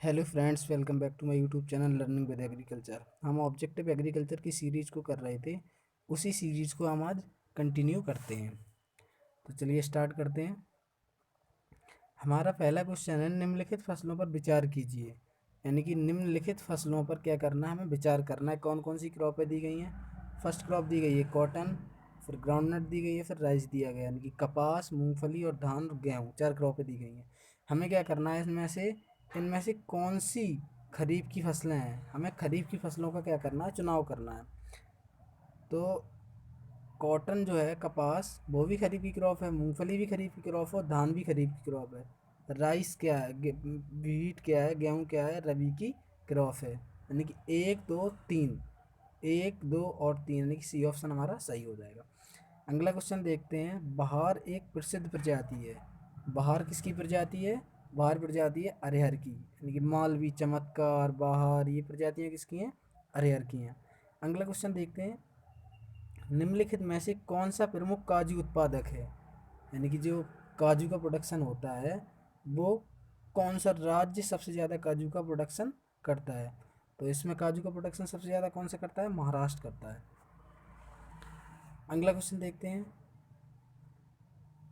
Hello friends, welcome back to my YouTube channel learning with agriculture. हम objective agriculture की series को कर रहे थे। उसी सीरीज़ को हम आज कंटिन्यू करते हैं। तो चलिए स्टार्ट करते हैं। हमारा पहला क्वेश्चन है, निम्नलिखित फसलों पर विचार कीजिए। यानी कि निम्नलिखित फसलों पर क्या करना है, हमें विचार करना है। कौन कौन सी क्रॉपें दी गई हैं। फर्स्ट क्रॉप दी गई है कॉटन, फिर ग्राउंडनट दी गई है, फिर राइस दिया गया, यानी कि कपास, मूंगफली और धान और गेहूँ, 4 क्रॉपें दी गई हैं। हमें क्या करना है, इनमें से कौन सी खरीफ की फसलें हैं। हमें खरीफ की फसलों का क्या करना है, चुनाव करना है। तो कॉटन जो है, कपास, वो भी खरीफ की क्रॉप है, मूंगफली भी खरीफ की क्रॉप है और धान भी खरीफ की क्रॉप है। राइस क्या है, व्हीट क्या है, गेहूँ क्या है, रबी की क्रॉप है। यानी कि एक दो तीन, एक दो और तीन, यानी कि सी ऑप्शन हमारा सही हो जाएगा। अगला क्वेश्चन देखते हैं। बहार एक प्रसिद्ध प्रजाति है। बहार किसकी प्रजाति है? बहार प्रजाति है अरहर की, यानी कि मालवी, चमत्कार, बहार, ये प्रजातियाँ किसकी हैं? अरहर की हैं। अगला क्वेश्चन देखते हैं। निम्नलिखित में से कौन सा प्रमुख काजू उत्पादक है? यानी कि जो काजू का प्रोडक्शन होता है, वो कौन सा राज्य सबसे ज़्यादा काजू का प्रोडक्शन करता है? तो इसमें काजू का प्रोडक्शन सबसे ज़्यादा कौन सा करता है? महाराष्ट्र करता है। अगला क्वेश्चन देखते हैं।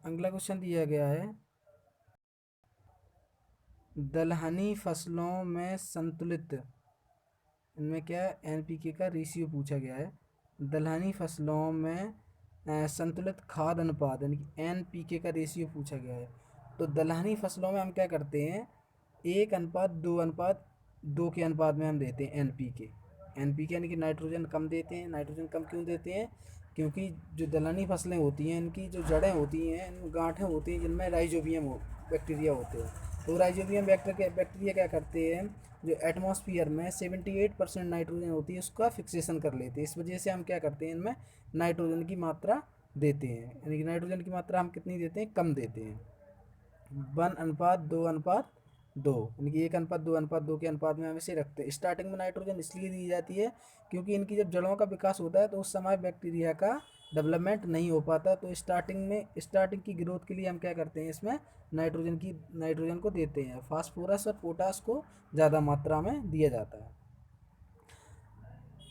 अगला क्वेश्चन दिया गया है, दलहनी फसलों में संतुलित, इनमें क्या है, एनपीके का रेशियो पूछा गया है। दलहनी फसलों में संतुलित खाद अनुपात, यानी कि एनपीके का रेशियो पूछा गया है। तो दलहनी फसलों में हम क्या करते हैं, 1:2:2 के अनुपात में हम देते हैं एनपीके। एनपीके यानी कि नाइट्रोजन कम देते हैं। नाइट्रोजन कम क्यों देते हैं? क्योंकि जो दलहनी फसलें होती हैं, इनकी जो जड़ें होती हैं, गांठें होती हैं, जिनमें राइजोबियम बैक्टीरिया होते हैं। तो राइजोबियम बैक्टीरिया क्या करते हैं, जो एटमॉस्फेयर में 78% नाइट्रोजन होती है, उसका फिक्सेशन कर लेते हैं। इस वजह से हम क्या करते हैं, इनमें नाइट्रोजन की मात्रा देते हैं। यानी कि नाइट्रोजन की मात्रा हम कितनी देते हैं? कम देते हैं। 1:2:2, यानी कि 1:2:2 के अनुपात में हम इसे रखते हैं। स्टार्टिंग में नाइट्रोजन इसलिए दी जाती है क्योंकि इनकी जब जड़ों का विकास होता है तो उस समय बैक्टीरिया का डेवलपमेंट नहीं हो पाता। तो स्टार्टिंग की ग्रोथ के लिए हम क्या करते हैं, इसमें नाइट्रोजन को देते हैं। फास्फोरस और पोटास को ज़्यादा मात्रा में दिया जाता है।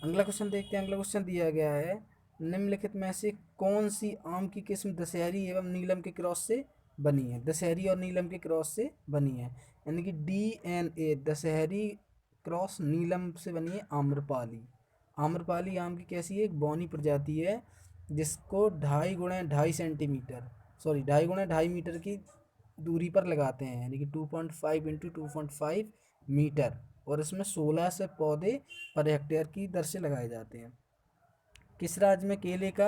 अगला क्वेश्चन देखते हैं। अगला क्वेश्चन दिया गया है, निम्नलिखित में से कौन सी आम की किस्म दशहरी एवं नीलम के क्रॉस से बनी है? दशहरी और नीलम के क्रॉस से बनी है, यानी कि डीएनए दशहरी क्रॉस नीलम से बनी है आम्रपाली। आम्रपाली आम की कैसी है? एक बौनी प्रजाति है, जिसको 2.5 × 2.5 मीटर की दूरी पर लगाते हैं, यानी कि 2.5 × 2.5 मीटर। और इसमें 16 से पौधे पर हेक्टेयर की दर से लगाए जाते हैं। किस राज्य में केले का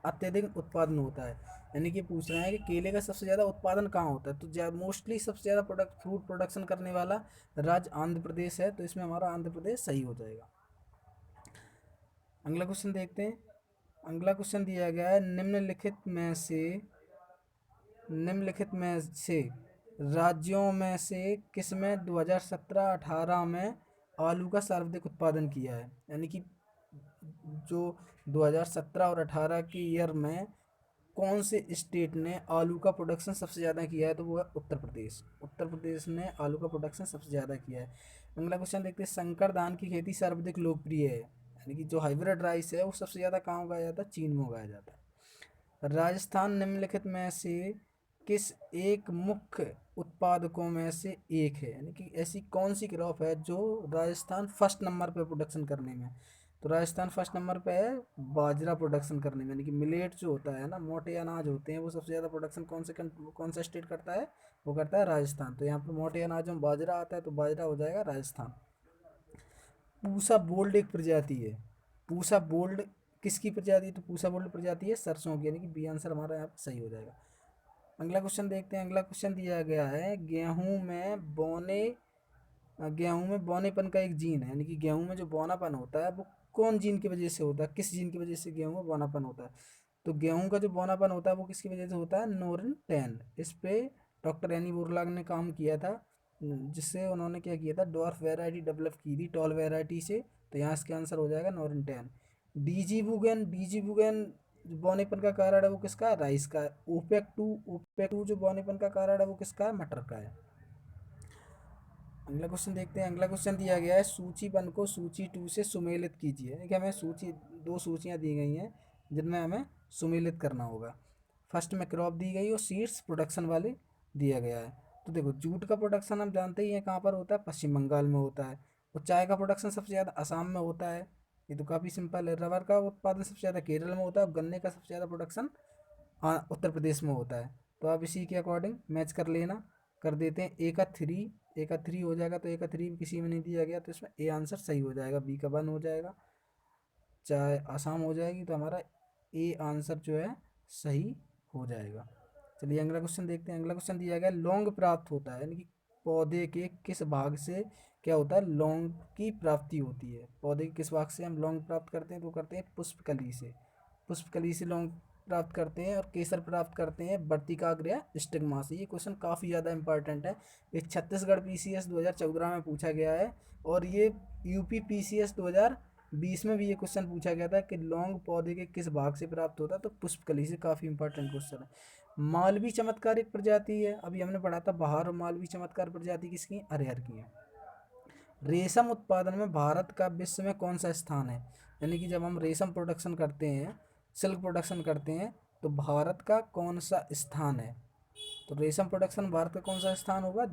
अत्यधिक उत्पादन होता है? यानी कि पूछ रहे हैं कि केले का सबसे ज़्यादा उत्पादन कहाँ होता है। तो मोस्टली सबसे ज़्यादा फ्रूट प्रोडक्शन करने वाला राज्य आंध्र प्रदेश है। तो इसमें हमारा आंध्र प्रदेश सही हो जाएगा। अगला क्वेश्चन देखते हैं। अगला क्वेश्चन दिया गया है, निम्नलिखित में से राज्यों में से किसमें 2017-18 में आलू का सर्वाधिक उत्पादन किया है? यानी कि जो 2017 और 18 के ईयर में कौन से स्टेट ने आलू का प्रोडक्शन सबसे ज़्यादा किया है? तो वो है उत्तर प्रदेश। उत्तर प्रदेश ने आलू का प्रोडक्शन सबसे ज़्यादा किया है। अगला क्वेश्चन देखते हैं, संकर धान की खेती सर्वाधिक लोकप्रिय है, यानी कि जो हाइब्रिड राइस है वो सबसे ज़्यादा कहाँ उगाया जाता है? चीन में उगाया जाता है। राजस्थान निम्नलिखित में से किस एक मुख्य उत्पादकों में से एक है? यानी कि ऐसी कौन सी क्रॉप है जो राजस्थान फर्स्ट नंबर पे प्रोडक्शन करने में? तो राजस्थान फर्स्ट नंबर पे है बाजरा प्रोडक्शन करने में, यानी कि मिलेट जो होता है ना, मोटे अनाज होते हैं, वो सबसे ज़्यादा प्रोडक्शन कौन सा स्टेट करता है? वो करता है राजस्थान। तो यहाँ पर मोटे अनाज में बाजरा आता है, तो बाजरा हो जाएगा राजस्थान। पूसा बोल्ड एक प्रजाति है। पूसा बोल्ड किसकी प्रजाति है? तो पूसा बोल्ड प्रजाति है सरसों की, यानी कि बी आंसर हमारा यहाँ पे सही हो जाएगा। अगला क्वेश्चन देखते हैं। अगला क्वेश्चन दिया गया है, गेहूं में बौनेपन का एक जीन है, यानी कि गेहूं में जो बौनापन होता है वो कौन जीन की वजह से होता है? किस जीन की वजह से गेहूं में बौनापन होता है? तो गेहूं का जो बौनापन होता है वो किसकी वजह से होता है? नोरिन 10। इस पे डॉक्टर एनी बोरलाग ने काम किया था, जिससे उन्होंने क्या किया था, डॉर्फ वैरायटी डेवलप की थी टॉल वैरायटी से। तो यहाँ इसका आंसर हो जाएगा नोरिन 10। डीजी बुगेन जो बौनेपन का कारण है वो किसका है? राइस का है। ओपेक टू जो बौनेपन का कारण है वो किसका है? मटर का है। अगला क्वेश्चन देखते हैं। अगला क्वेश्चन दिया गया है सूची 1 को सूची 2 से सुमेलित कीजिए। देखिए हमें दो सूचियाँ दी गई हैं जिनमें हमें सुमेलित करना होगा। फर्स्ट में क्रॉप दी गई और सीड्स प्रोडक्शन वाले दिया गया है। तो देखो जूट का प्रोडक्शन हम जानते ही हैं कहाँ पर होता है, पश्चिम बंगाल में होता है। और चाय का प्रोडक्शन सबसे ज़्यादा असम में होता है। ये तो काफ़ी सिंपल है। रबर का उत्पादन सबसे ज़्यादा केरल में होता है और गन्ने का सबसे ज़्यादा प्रोडक्शन उत्तर प्रदेश में होता है। तो आप इसी के अकॉर्डिंग मैच कर लेना। कर देते हैं। ए का थ्री हो जाएगा, तो ए का थ्री किसी में नहीं दिया गया, तो इसमें ए आंसर सही हो जाएगा। बी का 1 हो जाएगा। चाहे आसाम हो जाएगी, तो हमारा ए आंसर जो है सही हो जाएगा। चलिए अगला क्वेश्चन देखते हैं। अगला क्वेश्चन दिया गया लौंग प्राप्त होता है, यानी कि पौधे के किस भाग से क्या होता है, लौंग की प्राप्ति होती है। पौधे के किस भाग से हम लौंग प्राप्त करते हैं, तो करते हैं पुष्पकली से। पुष्पकली से लौंग प्राप्त करते हैं। और केसर प्राप्त करते हैं वर्तिकाग्र या स्टिग्मा से। ये क्वेश्चन काफ़ी ज़्यादा इंपॉर्टेंट है। ये छत्तीसगढ़ पीसीएस 2014 में पूछा गया है। और ये यूपी पीसीएस 2020 में भी ये क्वेश्चन पूछा गया था कि लौंग पौधे के किस भाग से प्राप्त होता है, तो पुष्पकली से। काफ़ी इंपॉर्टेंट क्वेश्चन है। मालवी चमत्कार एक प्रजाति है, अभी हमने पढ़ा था बहार। और मालवी चमत्कार प्रजाति किसकी, अरहर की है। रेशम उत्पादन में भारत का विश्व में कौन सा स्थान है, यानी कि जब हम रेशम प्रोडक्शन करते हैं, सिल्क प्रोडक्शन करते हैं, तो भारत का कौन सा स्थान है। तो रेशम प्रोडक्शन भारत का कौन सा स्थान होगा,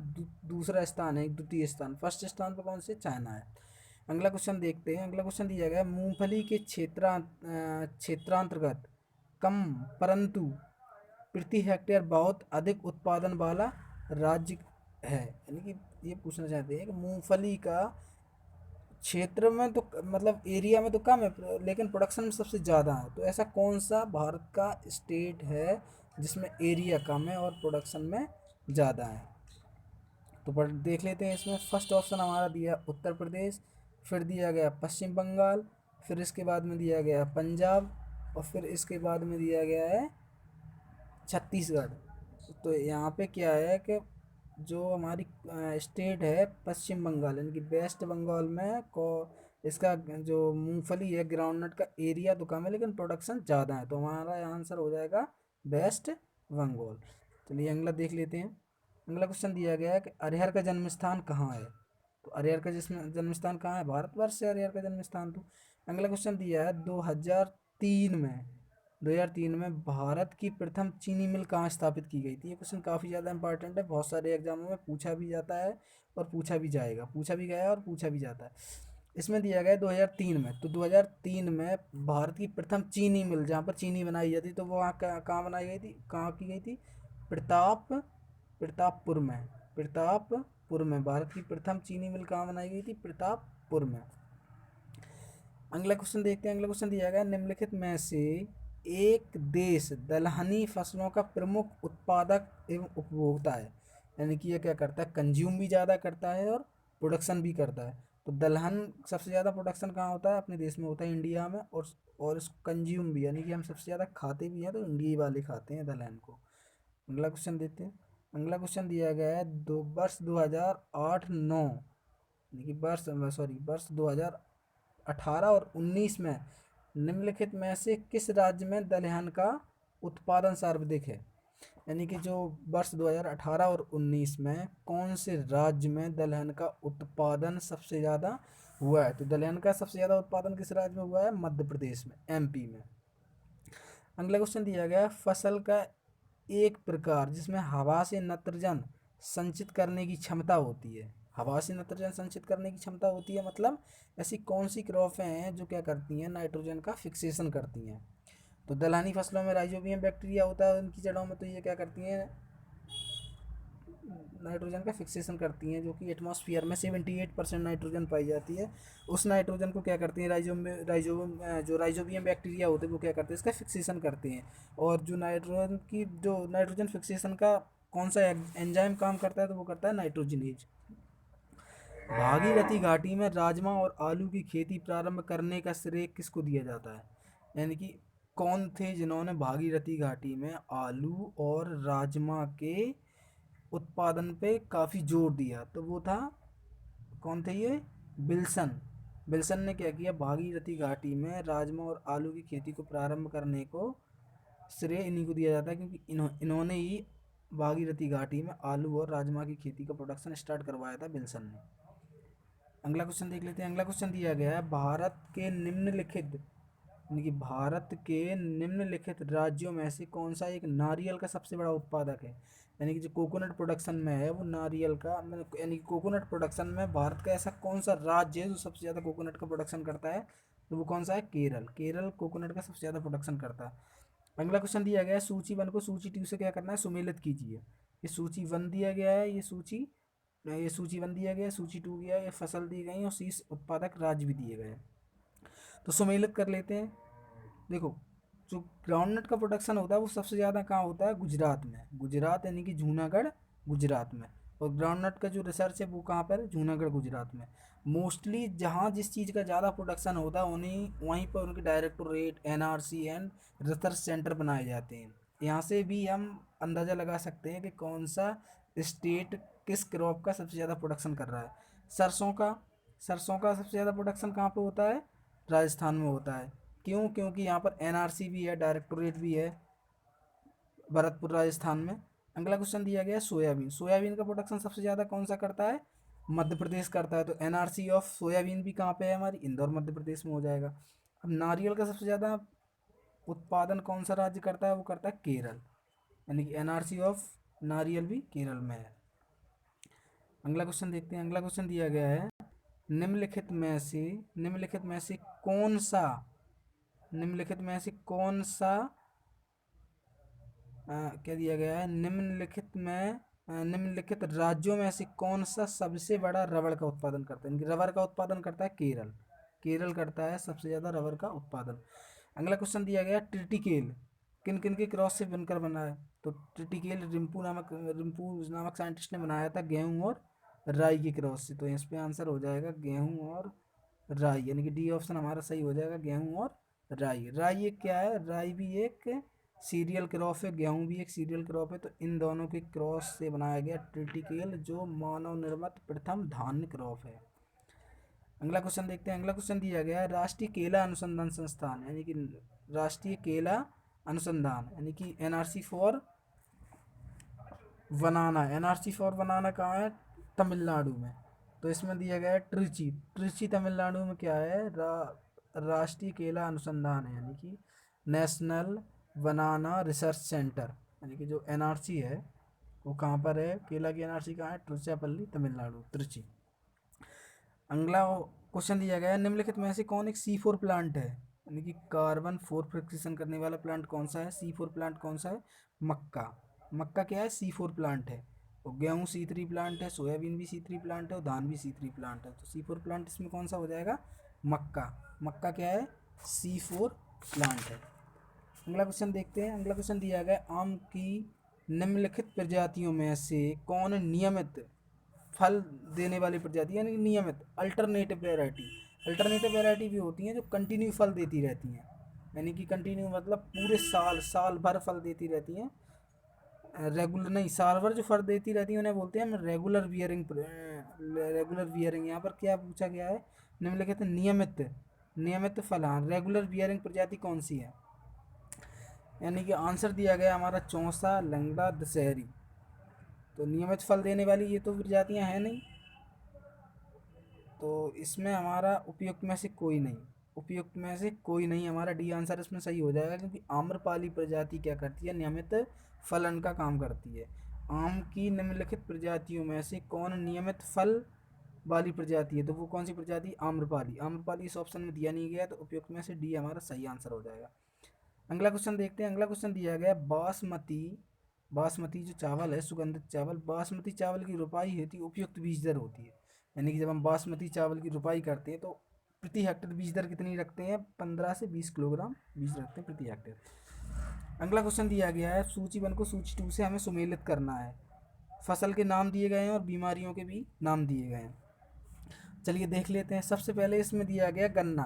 दूसरा स्थान है, द्वितीय स्थान। फर्स्ट स्थान पर कौन से, चाइना है। अगला क्वेश्चन देखते हैं। अगला क्वेश्चन दिया गया है मूंगफली के क्षेत्रांतर्गत कम परंतु प्रति हेक्टेयर बहुत अधिक उत्पादन वाला राज्य है। यानी कि ये पूछना चाहते हैं कि मूंगफली का क्षेत्र में तो मतलब एरिया में तो कम है, लेकिन प्रोडक्शन में सबसे ज़्यादा है। तो ऐसा कौन सा भारत का स्टेट है जिसमें एरिया कम है और प्रोडक्शन में ज़्यादा है। तो देख लेते हैं। इसमें फर्स्ट ऑप्शन हमारा दिया उत्तर प्रदेश, फिर दिया गया पश्चिम बंगाल, फिर इसके बाद में दिया गया पंजाब, और फिर इसके बाद में दिया गया है छत्तीसगढ़। तो यहाँ पे क्या है कि जो हमारी स्टेट है पश्चिम बंगाल, यानी कि वेस्ट बंगाल में को इसका जो मूंगफली है ग्राउंडनट का एरिया तो कम है लेकिन प्रोडक्शन ज़्यादा है। तो हमारा आंसर हो जाएगा वेस्ट बंगाल। चलिए अगला देख लेते हैं। अगला क्वेश्चन दिया गया है कि अरहर का जन्म स्थान कहाँ है। तो अरहर का जिसमें जन्म स्थान कहाँ है, भारतवर्ष से अरहर का जन्म स्थान। तो अगला क्वेश्चन दिया है 2003 में भारत की प्रथम चीनी मिल कहाँ स्थापित की गई थी। ये क्वेश्चन काफ़ी ज़्यादा इंपॉर्टेंट है, बहुत सारे एग्जामों में पूछा भी जाता है और पूछा भी जाएगा, पूछा भी गया है और पूछा भी जाता है। इसमें दिया गया है 2003 में। तो 2003 में भारत की प्रथम चीनी मिल जहाँ पर चीनी बनाई जाती, तो वो वहाँ कहाँ बनाई गई थी, कहाँ की गई थी, प्रताप प्रतापपुर में। प्रतापपुर में भारत की प्रथम चीनी मिल कहाँ बनाई गई थी, प्रतापपुर में। अगला क्वेश्चन देखते हैं। अगला क्वेश्चन दिया गया निम्नलिखित में से एक देश दलहनी फसलों का प्रमुख उत्पादक एवं उपभोक्ता है, यानी कि ये क्या करता है, कंज्यूम भी ज़्यादा करता है और प्रोडक्शन भी करता है। तो दलहन सबसे ज़्यादा प्रोडक्शन कहाँ होता है, अपने देश में होता है, इंडिया में। और इसको कंज्यूम भी, यानी कि हम सबसे ज़्यादा खाते भी हैं, तो इंडिया वाले खाते हैं दलहन को। अगला क्वेश्चन देते हैं। अगला क्वेश्चन दिया गया है वर्ष 2008-9, यानी कि वर्ष 2018 और 19 में निम्नलिखित में से किस राज्य में दलहन का उत्पादन सर्वाधिक है। यानी कि जो वर्ष 2018 और 19 में कौन से राज्य में दलहन का उत्पादन सबसे ज़्यादा हुआ है। तो दलहन का सबसे ज़्यादा उत्पादन किस राज्य में हुआ है, मध्य प्रदेश में, एमपी में। अगला क्वेश्चन दिया गया फसल का एक प्रकार जिसमें हवा से नाइट्रोजन संचित करने की क्षमता होती है। हवा से नाइट्रोजन संचित करने की क्षमता होती है, मतलब ऐसी कौन सी क्रॉपें हैं जो क्या करती हैं, नाइट्रोजन का फिक्सेशन करती हैं। तो दलहनी फसलों में राइजोबियम बैक्टीरिया होता है उनकी जड़ों में, तो ये क्या करती हैं, नाइट्रोजन का फिक्सेशन करती हैं, जो कि एटमॉस्फेयर में 78% नाइट्रोजन पाई जाती है। उस नाइट्रोजन को क्या करती हैं, जो राइजोबियम बैक्टीरिया होते हैं वो क्या करते हैं, इसका फिक्सेशन करते हैं। और जो नाइट्रोजन फिक्सेशन का कौन सा एंजाइम काम करता है, तो वो करता है नाइट्रोजनेज। भागीरथी घाटी में राजमा और आलू की खेती प्रारंभ करने का श्रेय किसको दिया जाता है, यानी कि कौन थे जिन्होंने भागीरथी घाटी में आलू और राजमा के उत्पादन पे काफ़ी जोर दिया, तो वो था, कौन थे ये, बिल्सन। बिल्सन ने क्या किया, भागीरथी घाटी में राजमा और आलू की खेती को प्रारंभ करने को श्रेय इन्हीं को दिया जाता है, क्योंकि इन्होंने ही भागीरथी घाटी में आलू और राजमा की खेती का प्रोडक्शन स्टार्ट करवाया था विल्सन ने। अगला क्वेश्चन देख लेते हैं। अगला क्वेश्चन दिया गया है, भारत के निम्नलिखित यानी कि भारत के निम्नलिखित राज्यों में से कौन सा एक नारियल का सबसे बड़ा उत्पादक है। यानी कि जो कोकोनट प्रोडक्शन में है वो नारियल का यानी कि कोकोनट प्रोडक्शन में भारत का ऐसा कौन सा राज्य है जो सबसे ज़्यादा कोकोनट का प्रोडक्शन करता है, तो वो कौन सा है, केरल। केरल कोकोनट का सबसे ज़्यादा प्रोडक्शन करता है। अगला क्वेश्चन दिया गया है, सूची वन को सूची टू से क्या करना है, सुमेलित कीजिए। ये सूची वन दिया गया है, ये सूची वन दिया गया है, सूची टू दिया है, ये फसल दी गई है और शीर्ष उत्पादक राज्य भी दिए गए हैं। तो सुमेलित कर लेते हैं। देखो, जो ग्राउंडनट का प्रोडक्शन होता है वो सबसे ज़्यादा कहाँ होता है, गुजरात में। गुजरात यानी कि जूनागढ़, गुजरात में। और ग्राउंडनट का जो रिसर्च है वो कहाँ पर है, जूनागढ़, गुजरात में। मोस्टली जहाँ जिस चीज़ का ज़्यादा प्रोडक्शन होता है उन्हीं वहीं पर उनके directorate, NRC and research centre बनाए जाते हैं। यहाँ से भी हम अंदाज़ा लगा सकते हैं कि कौन सा स्टेट किस क्रॉप का सबसे ज़्यादा प्रोडक्शन कर रहा है। सरसों का सबसे ज़्यादा प्रोडक्शन कहाँ पे होता है, राजस्थान में होता है। क्यों, क्योंकि यहाँ पर एनआरसी भी है, डायरेक्टोरेट भी है, भरतपुर, राजस्थान में। अगला क्वेश्चन दिया गया है, सोयाबीन। सोयाबीन का प्रोडक्शन सबसे ज़्यादा कौन सा करता है, मध्य प्रदेश करता है। तो एनआरसी ऑफ सोयाबीन भी कहाँ पे है, हमारी इंदौर, मध्य प्रदेश में हो जाएगा। अब नारियल का सबसे ज़्यादा उत्पादन कौन सा राज्य करता है, वो करता है केरल। यानी कि एनआरसी ऑफ नारियल भी केरल में है। अगला क्वेश्चन देखते हैं। अगला क्वेश्चन दिया गया है, निम्नलिखित में से कौन सा निम्नलिखित में से कौन सा क्या दिया गया है, निम्नलिखित राज्यों में से कौन सा सबसे बड़ा रबड़ का उत्पादन करता है। रबर का उत्पादन करता है केरल। केरल करता है सबसे ज़्यादा रबर का उत्पादन। अगला क्वेश्चन दिया गया, ट्रिटिकेल किन किन के क्रॉस से बनकर बना है। तो ट्रिटिकेल रिम्पू नामक साइंटिस्ट ने बनाया था गेहूं और राई के क्रॉस से। तो इस पे आंसर हो जाएगा गेहूं और राई, यानी कि डी ऑप्शन हमारा सही हो जाएगा, गेहूं और राई। राई एक क्या है, राई भी एक सीरियल क्रॉप है, गेहूं भी एक सीरियल क्रॉप है। तो इन दोनों के क्रॉस से बनाया गया ट्रिटिकेल, जो मानव निर्मित प्रथम धान्य क्रॉप है। अगला क्वेश्चन देखते हैं। अगला क्वेश्चन दिया गया है, राष्ट्रीय केला अनुसंधान संस्थान यानी कि राष्ट्रीय केला अनुसंधान यानी कि एनआरसी फॉर बनाना कहाँ है, तमिलनाडु में। तो इसमें दिया गया है ट्रिची। ट्रिची तमिलनाडु में क्या है, राष्ट्रीय केला अनुसंधान है, यानी कि नेशनल बनाना रिसर्च सेंटर। यानी कि जो एनआरसी है वो कहाँ पर है, केला की एनआरसी कहाँ है, ट्रिचापल्ली, तमिलनाडु, त्रिची। अगला क्वेश्चन दिया गया है, निम्नलिखित में से कौन एक C4 प्लांट है, यानी कि कार्बन 4 फिक्सेशन करने वाला प्लांट कौन सा है, C4 प्लांट कौन सा है, मक्का। मक्का क्या है, C4 प्लांट है। और गेहूँ C3 प्लांट है, सोयाबीन भी C3 प्लांट है और धान भी C3 प्लांट है। तो C4 प्लांट इसमें कौन सा हो जाएगा, मक्का। मक्का क्या है, C4 प्लांट है। अगला क्वेश्चन देखते हैं। अगला क्वेश्चन दिया गया, आम की निम्नलिखित प्रजातियों में से कौन नियमित फल देने वाली प्रजाति, यानी नियमित अल्टरनेटिव वेराइटी। अल्टरनेटिव वेराइटी भी होती हैं जो कंटिन्यू फल देती रहती हैं, यानी कि कंटिन्यू मतलब पूरे साल भर फल देती रहती हैं। रेगुलर नहीं, साल भर जो फल देती रहती हैं उन्हें बोलते हैं हम रेगुलर बियरिंग। यहाँ पर क्या पूछा गया है, निम्नलिखित नियमित फल। हाँ, रेगुलर बियरिंग प्रजाति कौन सी है, यानी कि आंसर दिया गया हमारा चौसा, लंगड़ा, दशहरी। तो नियमित फल देने वाली ये तो प्रजातियां हैं नहीं, तो इसमें हमारा उपयुक्त में से कोई नहीं हमारा डी आंसर इसमें सही हो जाएगा, क्योंकि आम्रपाली प्रजाति क्या करती है, नियमित फलन का काम करती है। आम की निम्नलिखित प्रजातियों में से कौन नियमित फल वाली प्रजाति है, तो वो कौन सी प्रजाति, आम्रपाली। आम्रपाली इस ऑप्शन में दिया नहीं गया, तो उपयुक्त में से डी हमारा सही आंसर हो जाएगा। अगला क्वेश्चन देखते हैं। अगला क्वेश्चन दिया गया, बासमती जो चावल है, सुगंधित चावल, बासमती चावल की रुपाई हेतु उपयुक्त बीज दर होती है। यानी कि जब हम बासमती चावल की रुपाई करते हैं तो प्रति हेक्टेयर बीज दर कितनी रखते हैं, 15 से 20 किलोग्राम बीज रखते हैं प्रति हेक्टेयर। अगला क्वेश्चन दिया गया है, सूची 1 को सूची 2 से हमें सुमेलित करना है। फसल के नाम दिए गए हैं और बीमारियों के भी नाम दिए गए हैं। चलिए देख लेते हैं। सबसे पहले इसमें दिया गया गन्ना।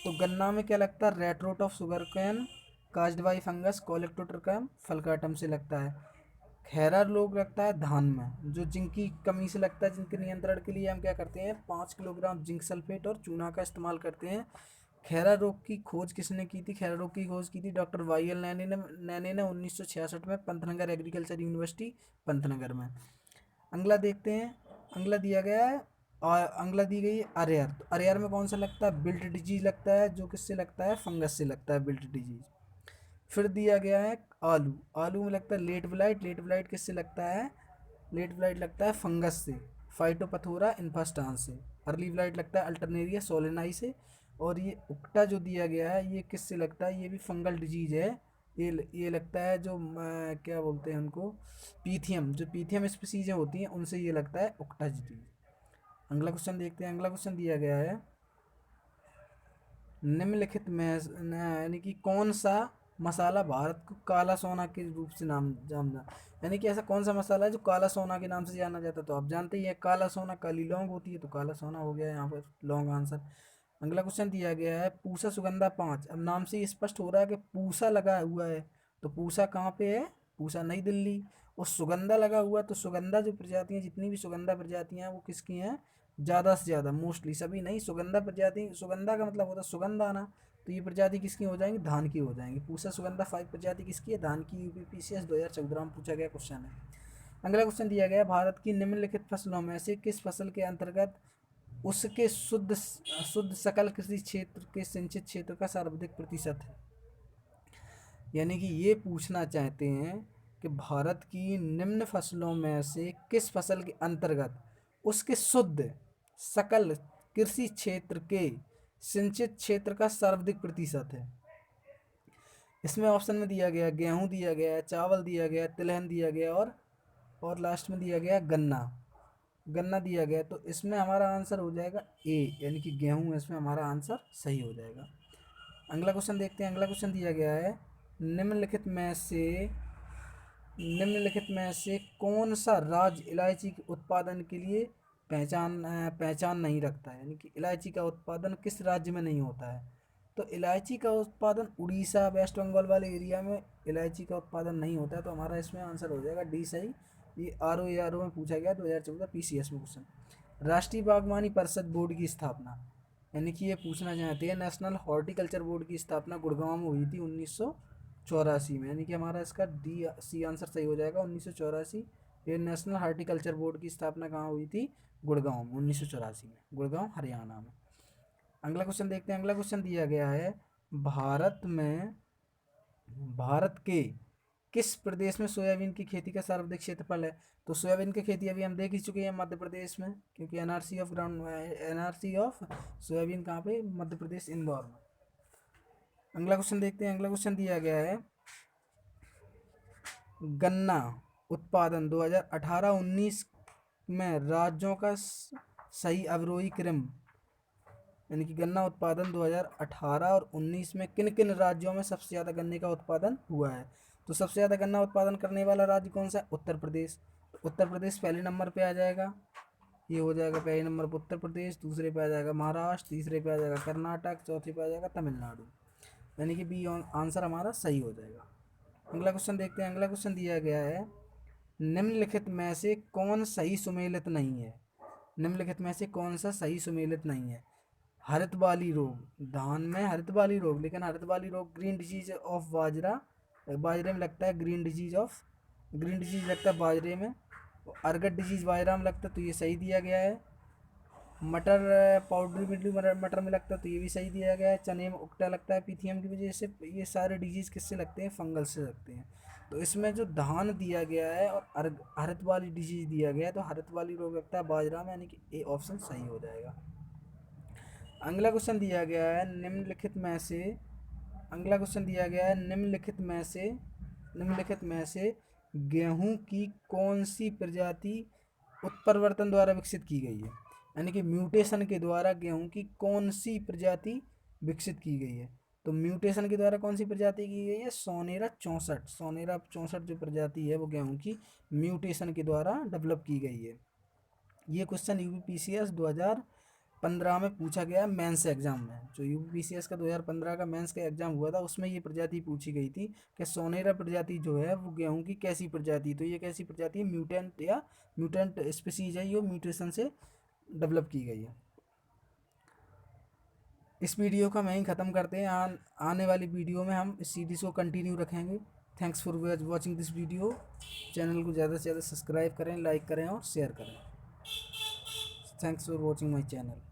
तो गन्ना में क्या लगता है, red rot of sugar cane, caused by fungus, Colletotrichum falcatum से लगता है। खैरा रोग लगता है धान में, जो जिंक की कमी से लगता है। जिंक नियंत्रण के लिए हम क्या करते हैं, 5 किलोग्राम जिंक सल्फेट और चूना का इस्तेमाल करते हैं। खैरा रोग की खोज किसने की थी? खैरा रोग की खोज की थी डॉक्टर वाई एल नैनी ने 1966 में पंतनगर एग्रीकल्चर यूनिवर्सिटी पंतनगर में। अगला देखते हैं। अगला दिया गया है और अगला दी गई है अरेयर। तो अरेयर में कौन सा लगता है? बिल्ट डिजीज लगता है, जो किससे लगता है? फंगस से लगता है बिल्ट डिजीज। फिर दिया गया है आलू। आलू में लगता है लेट ब्लाइट। लेट ब्लाइट किससे लगता है? लेट ब्लाइट लगता है फंगस से, फाइटोपथोरा इन्फेस्टांस से। अर्ली ब्लाइट लगता है अल्टरनेरिया सोलेनाई से। और ये उक्टा जो दिया गया है ये किससे लगता है? ये भी फंगल डिजीज है। ये लगता है जो क्या बोलते हैं उनको, पीथियम, जो पीथियम स्पीसीज होती हैं उनसे ये लगता है उक्टा डिजीज। अगला क्वेश्चन देखते हैं। अगला क्वेश्चन दिया गया है निम्नलिखित में यानी कि कौन सा मसाला भारत को काला सोना के रूप से नाम जाना, यानी कि ऐसा कौन सा मसाला है जो काला सोना के नाम से जाना जाता है? तो आप जानते ही है काला सोना, काली लौंग होती है, तो काला सोना हो गया यहाँ पर लौंग आंसर। अगला क्वेश्चन दिया गया है पूसा सुगंधा 5। अब नाम से ही स्पष्ट हो रहा है कि पूसा लगा हुआ है, तो पूसा कहाँ पे है? पूसा नई दिल्ली। और सुगंधा लगा हुआ, तो सुगंधा जो प्रजातियां, जितनी भी सुगंधा प्रजातियां हैं वो किसकी हैं? ज़्यादा से ज़्यादा, मोस्टली, सभी नहीं, सुगंधा प्रजाति, सुगंधा का मतलब होता है सुगंध आना, तो ये प्रजाति किसकी हो जाएंगी? धान की हो जाएंगी। पूसा सुगंधा 5 प्रजाति किसकी है? धान की। यूपीपीसीएस 2014 में पूछा गया क्वेश्चन है। अगला क्वेश्चन दिया गया भारत की निम्नलिखित फसलों में से किस फसल के अंतर्गत उसके शुद्ध शुद्ध सकल कृषि क्षेत्र के सिंचित क्षेत्र का सर्वाधिक प्रतिशत है? यानी कि ये पूछना चाहते हैं कि भारत की निम्न फसलों में से किस फसल के अंतर्गत उसके शुद्ध सकल कृषि क्षेत्र के सिंचित क्षेत्र का सर्वाधिक प्रतिशत है। इसमें ऑप्शन में दिया गया गेहूं दिया गया है, चावल दिया गया, तिलहन दिया गया और लास्ट में दिया गया गन्ना। गन्ना दिया गया, तो इसमें हमारा आंसर हो जाएगा ए, यानी कि गेहूं। इसमें हमारा आंसर सही हो जाएगा। अगला क्वेश्चन देखते हैं। अगला क्वेश्चन दिया गया है निम्नलिखित में से कौन सा राज्य इलायची के उत्पादन के लिए पहचान नहीं रखता है? यानी कि इलायची का उत्पादन किस राज्य में नहीं होता है? तो इलायची का उत्पादन उड़ीसा, वेस्ट बंगाल वाले एरिया में इलायची का उत्पादन नहीं होता है, तो हमारा इसमें आंसर हो जाएगा डी सही। ये आर ओ में पूछा गया 2014 पीसीएस में क्वेश्चन। राष्ट्रीय बागवानी परिषद बोर्ड की स्थापना, यानी कि ये पूछना चाहते हैं नेशनल हॉर्टिकल्चर बोर्ड की स्थापना गुड़गांव में हुई थी 1984 में, यानी कि हमारा इसका डी सी आंसर सही हो जाएगा 1984। ये नेशनल हॉर्टिकल्चर बोर्ड की स्थापना कहाँ हुई थी? गुड़गांव में 1984 में, गुड़गांव हरियाणा में। अगला क्वेश्चन देखते हैं। अगला क्वेश्चन दिया गया है भारत के किस प्रदेश में सोयाबीन की खेती का सर्वाधिक क्षेत्रफल है? तो सोयाबीन की खेती अभी हम देख ही चुके हैं मध्य प्रदेश में, क्योंकि एनआरसी ऑफ सोयाबीन कहाँ पे? मध्य प्रदेश, इंदौर में। अगला क्वेश्चन देखते हैं। अगला क्वेश्चन दिया गया है गन्ना उत्पादन 2018-19 में राज्यों का सही अवरोही क्रम, यानी कि गन्ना उत्पादन 2018 और 19 में किन किन राज्यों में सबसे ज़्यादा गन्ने का उत्पादन हुआ है? तो सबसे ज़्यादा गन्ना उत्पादन करने वाला राज्य कौन सा है? उत्तर प्रदेश। तो उत्तर प्रदेश पहले नंबर पे आ जाएगा, ये हो जाएगा पहले नंबर पर उत्तर प्रदेश, दूसरे पे आ जाएगा महाराष्ट्र, तीसरे पे आ जाएगा कर्नाटक, चौथे पे आ जाएगा तमिलनाडु, यानी कि बी आंसर हमारा सही हो जाएगा। अगला क्वेश्चन देखते हैं। अगला क्वेश्चन दिया गया है निम्नलिखित में से कौन सही सुमेलित नहीं है? निम्नलिखित में से कौन सा सही सुमेलित नहीं है? हरित वाली रोग, धान में हरित वाली रोग, लेकिन हरित वाली रोग ग्रीन डिजीज ऑफ बाजरा, बाजरे में लगता है ग्रीन डिजीज लगता है बाजरे में। अर्गट डिजीज बाजरा में लगता है, तो ये सही दिया गया है। मटर पाउडरी मिल्ड्यू मटर में लगता है, तो ये भी सही दिया गया है। चने में उगटा लगता है पीथियम की वजह से। ये सारे डिजीज किससे लगते हैं? फंगल से लगते हैं। तो इसमें जो धान दिया गया है और हरित वाली डिजीज दिया गया है, तो हरित वाली रोग लगता है बाजरा में, यानी कि ए ऑप्शन सही हो जाएगा। अगला क्वेश्चन दिया गया है निम्नलिखित में से गेहूं की कौन सी प्रजाति उत्परिवर्तन द्वारा विकसित की गई है? यानी कि म्यूटेशन के द्वारा गेहूं की कौन सी प्रजाति विकसित की गई है? तो म्यूटेशन के द्वारा कौन सी प्रजाति की गई है? सोनेरा 64 जो प्रजाति है वो गेहूं की म्यूटेशन के द्वारा डेवलप की गई है। ये क्वेश्चन यूपीपीसीएस 2015 में पूछा गया मेंस एग्जाम में। जो यूपीपीसीएस का 2015 का मेंस का एग्जाम हुआ था उसमें ये प्रजाति पूछी गई थी कि सोनेरा प्रजाति जो है वो गेहूं की कैसी प्रजाति, तो ये कैसी प्रजाति है? म्यूटेंट स्पीसीज है, ये म्यूटेशन से डेवलप की गई है। इस वीडियो का मैं ही ख़त्म करते हैं। आने वाली वीडियो में हम इस सीरीज़ को कंटिन्यू रखेंगे। Thanks for watching this video. Channel को ज़्यादा से ज़्यादा सब्सक्राइब करें, लाइक करें और शेयर करें। Thanks for watching my channel.